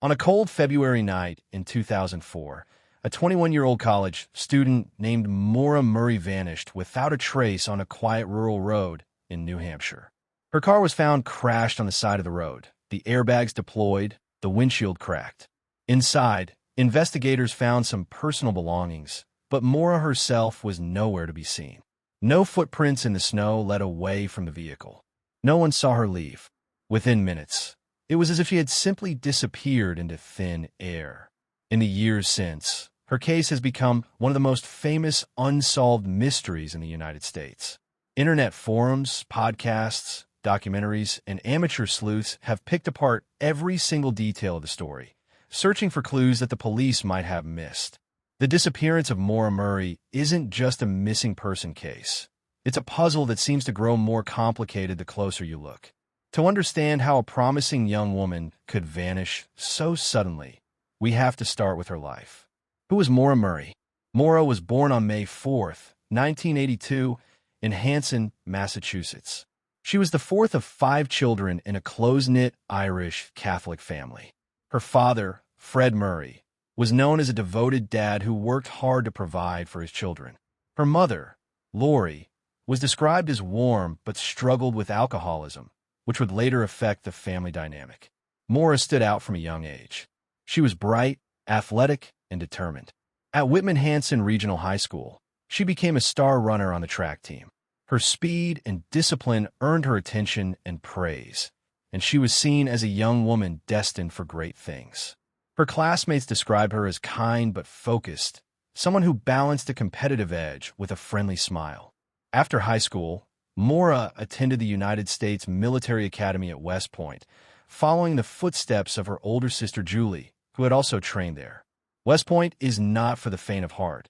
On a cold February night in 2004, a 21-year-old college student named Maura Murray vanished without a trace on a quiet rural road in New Hampshire. Her car was found crashed on the side of the road, the airbags deployed, the windshield cracked. Inside, investigators found some personal belongings, but Maura herself was nowhere to be seen. No footprints in the snow led away from the vehicle. No one saw her leave. Within minutes, it was as if she had simply disappeared into thin air. In the years since, her case has become one of the most famous unsolved mysteries in the United States. Internet forums, podcasts, documentaries, and amateur sleuths have picked apart every single detail of the story, searching for clues that the police might have missed. The disappearance of Maura Murray isn't just a missing person case. It's a puzzle that seems to grow more complicated the closer you look. To understand how a promising young woman could vanish so suddenly, we have to start with her life. Who was Maura Murray? Maura was born on May 4, 1982, in Hampshire, Massachusetts. She was the fourth of 5 children in a close-knit Irish Catholic family. Her father, Fred Murray, was known as a devoted dad who worked hard to provide for his children. Her mother, Laurie, was described as warm but struggled with alcoholism, which would later affect the family dynamic. Maura stood out from a young age. She was bright, athletic, and determined. At Whitman-Hanson Regional High School, she became a star runner on the track team. Her speed and discipline earned her attention and praise, and she was seen as a young woman destined for great things. Her classmates described her as kind but focused, someone who balanced a competitive edge with a friendly smile. After high school, Maura attended the United States Military Academy at West Point, following the footsteps of her older sister Julie, who had also trained there. West Point is not for the faint of heart.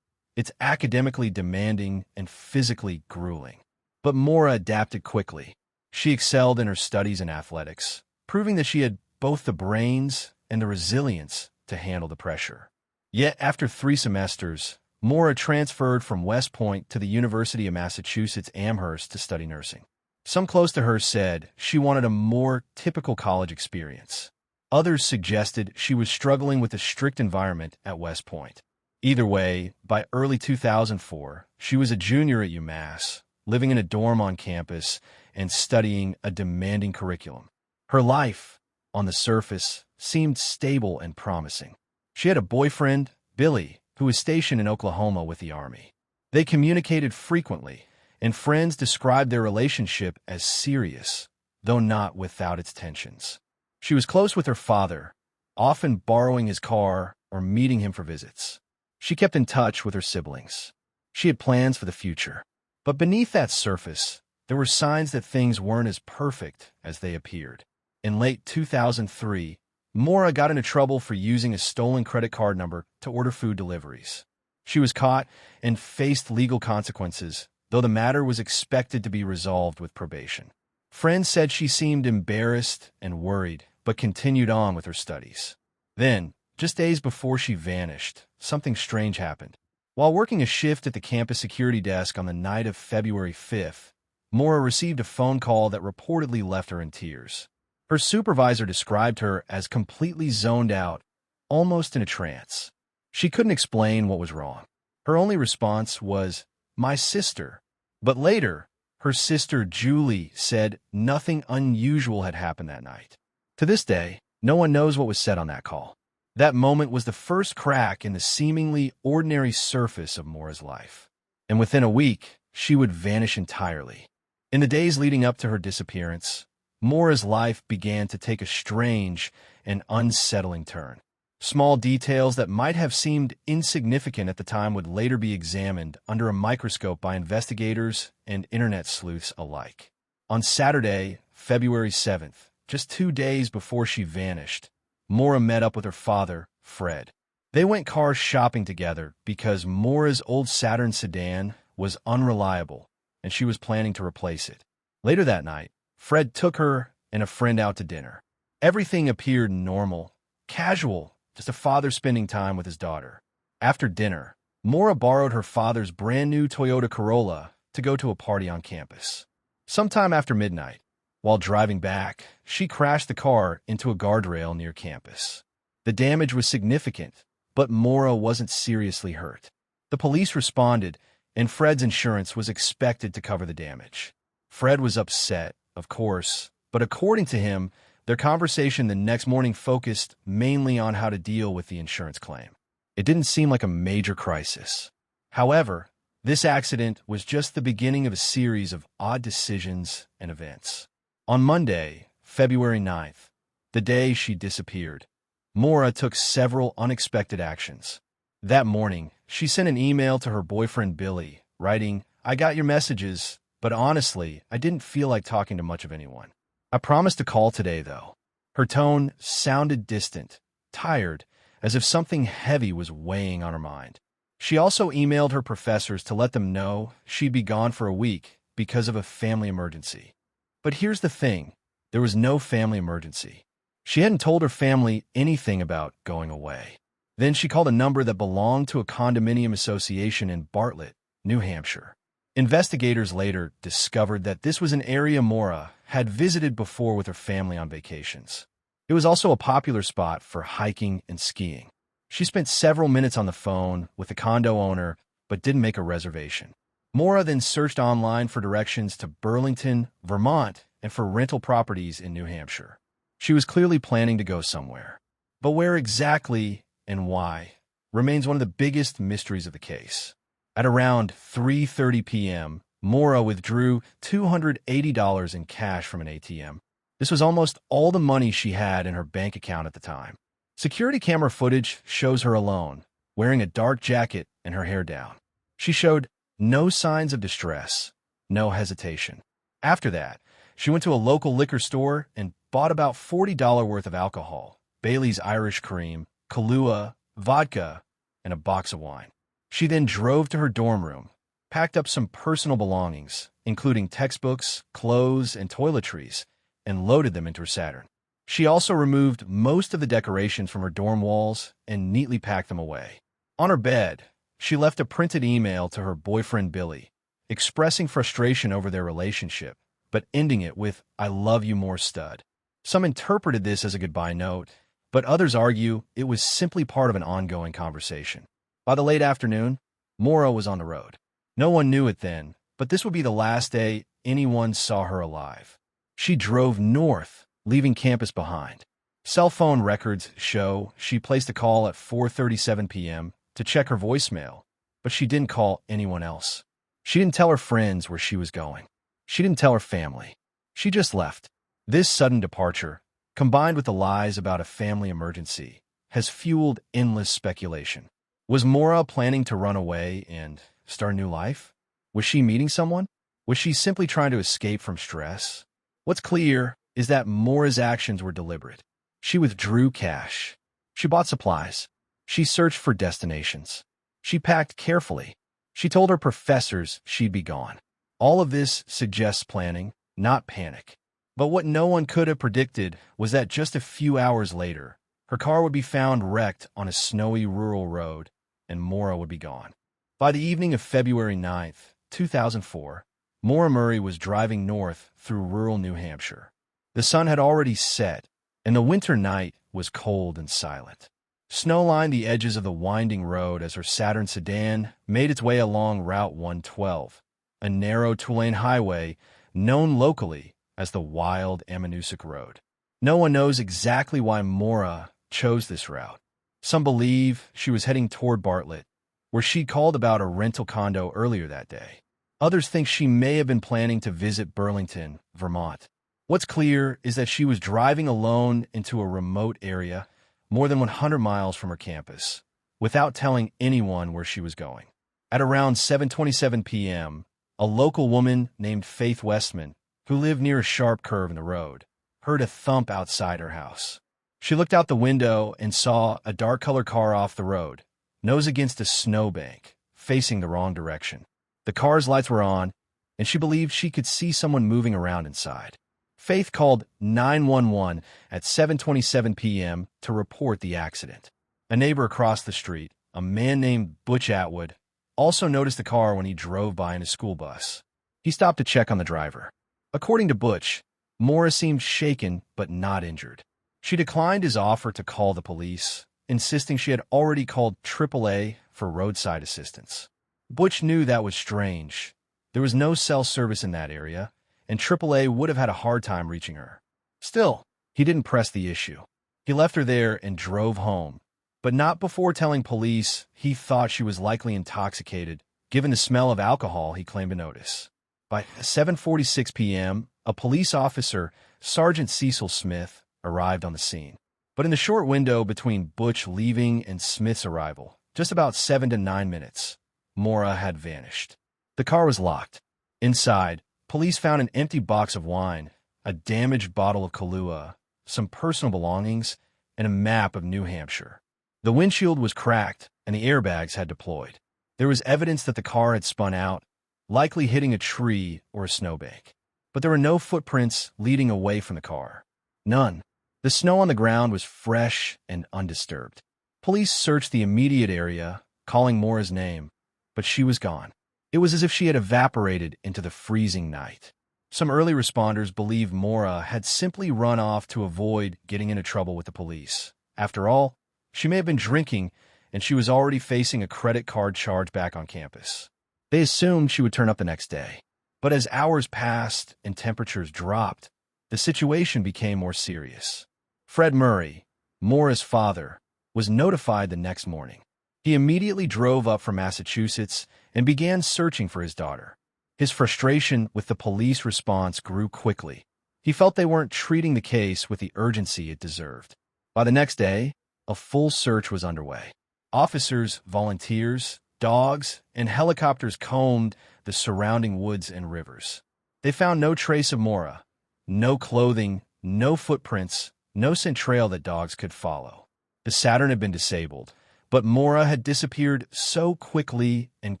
It's academically demanding and physically grueling. But Maura adapted quickly. She excelled in her studies and athletics, proving that she had both the brains and the resilience to handle the pressure. Yet after 3 semesters, Maura transferred from West Point to the University of Massachusetts Amherst to study nursing. Some close to her said she wanted a more typical college experience. Others suggested she was struggling with a strict environment at West Point. Either way, by early 2004, she was a junior at UMass, living in a dorm on campus and studying a demanding curriculum. Her life, on the surface, seemed stable and promising. She had a boyfriend, Billy, who was stationed in Oklahoma with the Army. They communicated frequently, and friends described their relationship as serious, though not without its tensions. She was close with her father, often borrowing his car or meeting him for visits. She kept in touch with her siblings. She had plans for the future. But beneath that surface, there were signs that things weren't as perfect as they appeared. In late 2003, Maura got into trouble for using a stolen credit card number to order food deliveries. She was caught and faced legal consequences, though the matter was expected to be resolved with probation. Friends said she seemed embarrassed and worried, but continued on with her studies. Then, just days before she vanished, something strange happened. While working a shift at the campus security desk on the night of February 5th, Maura received a phone call that reportedly left her in tears. Her supervisor described her as completely zoned out, almost in a trance. She couldn't explain what was wrong. Her only response was, "My sister." But later, her sister Julie said nothing unusual had happened that night. To this day, no one knows what was said on that call. That moment was the first crack in the seemingly ordinary surface of Maura's life. And within a week, she would vanish entirely. In the days leading up to her disappearance, Maura's life began to take a strange and unsettling turn. Small details that might have seemed insignificant at the time would later be examined under a microscope by investigators and internet sleuths alike. On Saturday, February 7th, just 2 days before she vanished, Maura met up with her father, Fred. They went car shopping together because Maura's old Saturn sedan was unreliable and she was planning to replace it. Later that night, Fred took her and a friend out to dinner. Everything appeared normal, casual, just a father spending time with his daughter. After dinner, Maura borrowed her father's brand-new Toyota Corolla to go to a party on campus. Sometime after midnight, while driving back, she crashed the car into a guardrail near campus. The damage was significant, but Maura wasn't seriously hurt. The police responded, and Fred's insurance was expected to cover the damage. Fred was upset, of course, but according to him, their conversation the next morning focused mainly on how to deal with the insurance claim. It didn't seem like a major crisis. However, this accident was just the beginning of a series of odd decisions and events. On Monday, February 9th, the day she disappeared, Maura took several unexpected actions. That morning, she sent an email to her boyfriend Billy, writing, "I got your messages, but honestly, I didn't feel like talking to much of anyone. I promised to call today, though." Her tone sounded distant, tired, as if something heavy was weighing on her mind. She also emailed her professors to let them know she'd be gone for a week because of a family emergency. But here's the thing, there was no family emergency. She hadn't told her family anything about going away. Then she called a number that belonged to a condominium association in Bartlett, New Hampshire. Investigators later discovered that this was an area Maura had visited before with her family on vacations. It was also a popular spot for hiking and skiing. She spent several minutes on the phone with the condo owner, but didn't make a reservation. Maura then searched online for directions to Burlington, Vermont, and for rental properties in New Hampshire. She was clearly planning to go somewhere. But where exactly and why remains one of the biggest mysteries of the case. At around 3:30 p.m., Maura withdrew $280 in cash from an ATM. This was almost all the money she had in her bank account at the time. Security camera footage shows her alone, wearing a dark jacket and her hair down. She showed no signs of distress, no hesitation. After that, she went to a local liquor store and bought about $40 worth of alcohol, Bailey's Irish Cream, Kahlua, vodka, and a box of wine. She then drove to her dorm room, packed up some personal belongings, including textbooks, clothes, and toiletries, and loaded them into her Saturn. She also removed most of the decorations from her dorm walls and neatly packed them away. On her bed, she left a printed email to her boyfriend Billy, expressing frustration over their relationship, but ending it with, "I love you more, stud." Some interpreted this as a goodbye note, but others argue it was simply part of an ongoing conversation. By the late afternoon, Maura was on the road. No one knew it then, but this would be the last day anyone saw her alive. She drove north, leaving campus behind. Cell phone records show she placed a call at 4:37 p.m. to check her voicemail, but she didn't call anyone else. She didn't tell her friends where she was going. She didn't tell her family. She just left. This sudden departure, combined with the lies about a family emergency, has fueled endless speculation. Was Maura planning to run away and start a new life? Was she meeting someone? Was she simply trying to escape from stress? What's clear is that Maura's actions were deliberate. She withdrew cash. She bought supplies. She searched for destinations. She packed carefully. She told her professors she'd be gone. All of this suggests planning, not panic. But what no one could have predicted was that just a few hours later, her car would be found wrecked on a snowy rural road, and Maura would be gone. By the evening of February 9th, 2004, Maura Murray was driving north through rural New Hampshire. The sun had already set, and the winter night was cold and silent. Snow lined the edges of the winding road as her Saturn sedan made its way along Route 112, a narrow two-lane highway known locally as the Wild Ammonoosuc Road. No one knows exactly why Maura chose this route. Some believe she was heading toward Bartlett, where she called about a rental condo earlier that day. Others think she may have been planning to visit Burlington, Vermont. What's clear is that she was driving alone into a remote area more than 100 miles from her campus, without telling anyone where she was going. At around 7:27 p.m., a local woman named Faith Westman, who lived near a sharp curve in the road, heard a thump outside her house. She looked out the window and saw a dark-colored car off the road, nose against a snowbank, facing the wrong direction. The car's lights were on, and she believed she could see someone moving around inside. Faith called 911 at 7:27 p.m. to report the accident. A neighbor across the street, a man named Butch Atwood, also noticed the car when he drove by in a school bus. He stopped to check on the driver. According to Butch, Maura seemed shaken but not injured. She declined his offer to call the police, insisting she had already called AAA for roadside assistance. Butch knew that was strange. There was no cell service in that area, and AAA would have had a hard time reaching her. Still, he didn't press the issue. He left her there and drove home, but not before telling police he thought she was likely intoxicated, given the smell of alcohol he claimed to notice. By 7:46 p.m., a police officer, Sergeant Cecil Smith, arrived on the scene. But in the short window between Butch leaving and Smith's arrival, just about 7 to 9 minutes, Maura had vanished. The car was locked. Inside, police found an empty box of wine, a damaged bottle of Kahlua, some personal belongings, and a map of New Hampshire. The windshield was cracked, and the airbags had deployed. There was evidence that the car had spun out, likely hitting a tree or a snowbank. But there were no footprints leading away from the car. None. The snow on the ground was fresh and undisturbed. Police searched the immediate area, calling Maura's name, but she was gone. It was as if she had evaporated into the freezing night. Some early responders believed Maura had simply run off to avoid getting into trouble with the police. After all, she may have been drinking, and she was already facing a credit card charge back on campus. They assumed she would turn up the next day. But as hours passed and temperatures dropped, the situation became more serious. Fred Murray, Maura's father, was notified the next morning. He immediately drove up from Massachusetts and began searching for his daughter. His frustration with the police response grew quickly. He felt they weren't treating the case with the urgency it deserved. By the next day, a full search was underway. Officers, volunteers, dogs, and helicopters combed the surrounding woods and rivers. They found no trace of Maura, no clothing, no footprints, no scent trail that dogs could follow. The Saturn had been disabled, but Maura had disappeared so quickly and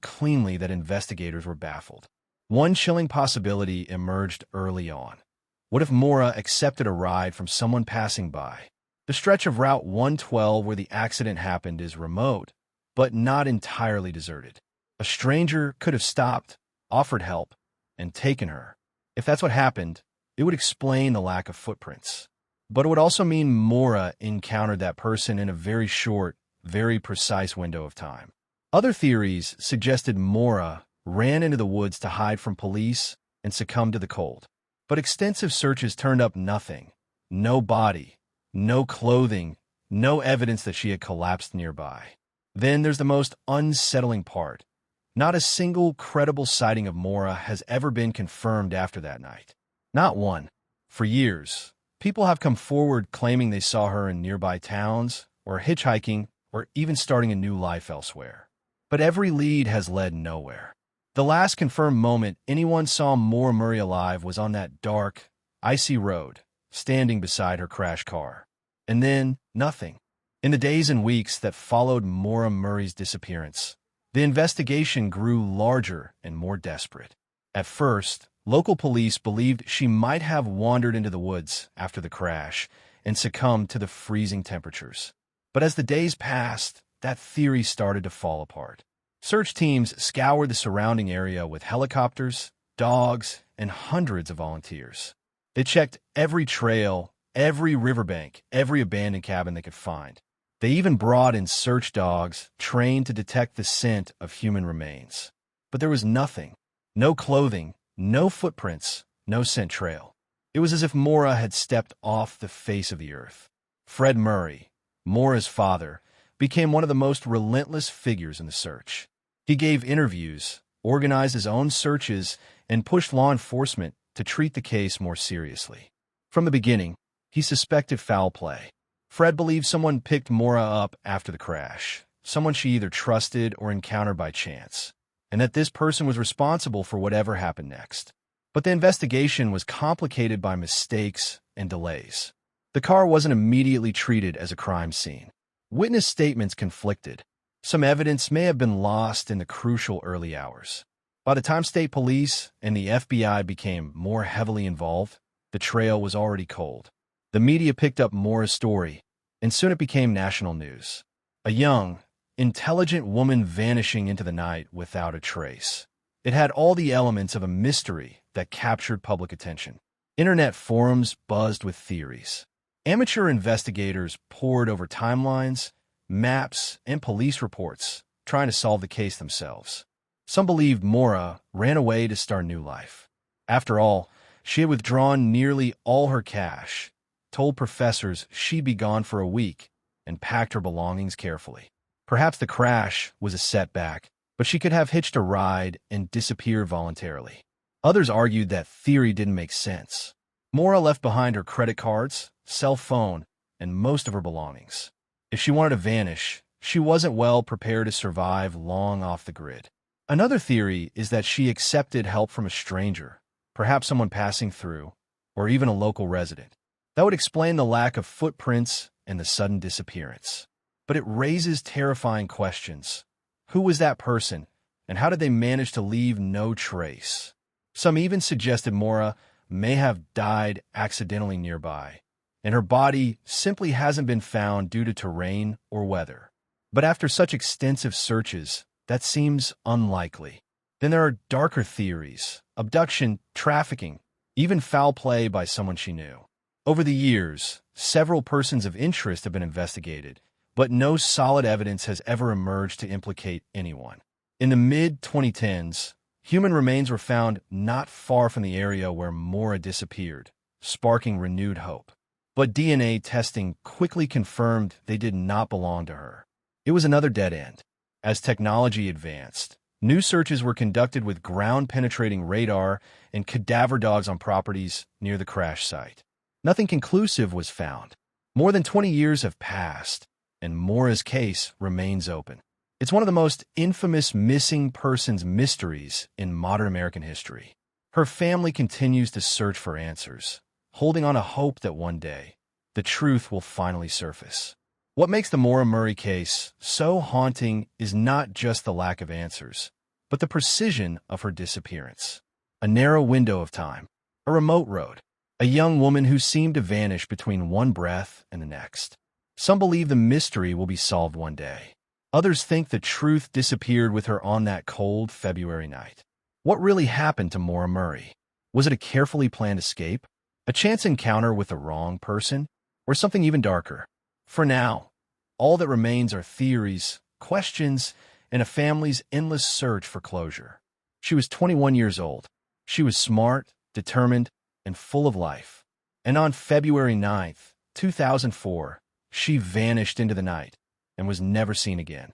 cleanly that investigators were baffled. One chilling possibility emerged early on. What if Maura accepted a ride from someone passing by? The stretch of Route 112 where the accident happened is remote, but not entirely deserted. A stranger could have stopped, offered help, and taken her. If that's what happened, it would explain the lack of footprints. But it would also mean Maura encountered that person in a very short, very precise window of time. Other theories suggested Maura ran into the woods to hide from police and succumbed to the cold. But extensive searches turned up nothing. No body, no clothing, no evidence that she had collapsed nearby. Then there's the most unsettling part. Not a single credible sighting of Maura has ever been confirmed after that night. Not one. For years, people have come forward claiming they saw her in nearby towns, or hitchhiking, or even starting a new life elsewhere. But every lead has led nowhere. The last confirmed moment anyone saw Maura Murray alive was on that dark, icy road, standing beside her crashed car. And then, nothing. In the days and weeks that followed Maura Murray's disappearance, the investigation grew larger and more desperate. At first, local police believed she might have wandered into the woods after the crash and succumbed to the freezing temperatures. But as the days passed, that theory started to fall apart. Search teams scoured the surrounding area with helicopters, dogs, and hundreds of volunteers. They checked every trail, every riverbank, every abandoned cabin they could find. They even brought in search dogs trained to detect the scent of human remains. But there was nothing. No clothing, no footprints, no scent trail. It was as if Maura had stepped off the face of the earth. Fred Murray, Maura's father, became one of the most relentless figures in the search. He gave interviews, organized his own searches, and pushed law enforcement to treat the case more seriously. From the beginning, he suspected foul play. Fred believed someone picked Maura up after the crash, someone she either trusted or encountered by chance, and that this person was responsible for whatever happened next. But the investigation was complicated by mistakes and delays. The car wasn't immediately treated as a crime scene. Witness statements conflicted. Some evidence may have been lost in the crucial early hours. By the time state police and the FBI became more heavily involved, the trail was already cold. The media picked up Maura's story, and soon it became national news. A young, intelligent woman vanishing into the night without a trace. It had all the elements of a mystery that captured public attention. Internet forums buzzed with theories. Amateur investigators pored over timelines, maps, and police reports, trying to solve the case themselves. Some believed Maura ran away to start a new life. After all, she had withdrawn nearly all her cash, told professors she'd be gone for a week, and packed her belongings carefully. Perhaps the crash was a setback, but she could have hitched a ride and disappeared voluntarily. Others argued that theory didn't make sense. Maura left behind her credit cards, cell phone, and most of her belongings. If she wanted to vanish, she wasn't well prepared to survive long off the grid. Another theory is that she accepted help from a stranger, perhaps someone passing through, or even a local resident. That would explain the lack of footprints and the sudden disappearance. But it raises terrifying questions. Who was that person, and how did they manage to leave no trace? Some even suggested Maura may have died accidentally nearby, and her body simply hasn't been found due to terrain or weather. But after such extensive searches, that seems unlikely. Then there are darker theories: abduction, trafficking, even foul play by someone she knew. Over the years, several persons of interest have been investigated, but no solid evidence has ever emerged to implicate anyone. In the mid-2010s, human remains were found not far from the area where Maura disappeared, sparking renewed hope. But DNA testing quickly confirmed they did not belong to her. It was another dead end. As technology advanced, new searches were conducted with ground-penetrating radar and cadaver dogs on properties near the crash site. Nothing conclusive was found. More than 20 years have passed, and Maura's case remains open. It's one of the most infamous missing persons mysteries in modern American history. Her family continues to search for answers, holding on to hope that one day, the truth will finally surface. What makes the Maura Murray case so haunting is not just the lack of answers, but the precision of her disappearance. A narrow window of time, a remote road, a young woman who seemed to vanish between one breath and the next. Some believe the mystery will be solved one day. Others think the truth disappeared with her on that cold February night. What really happened to Maura Murray? Was it a carefully planned escape, a chance encounter with the wrong person, or something even darker? For now, all that remains are theories, questions, and a family's endless search for closure. She was 21 years old. She was smart, determined, and full of life. And on February 9th, 2004, she vanished into the night and was never seen again.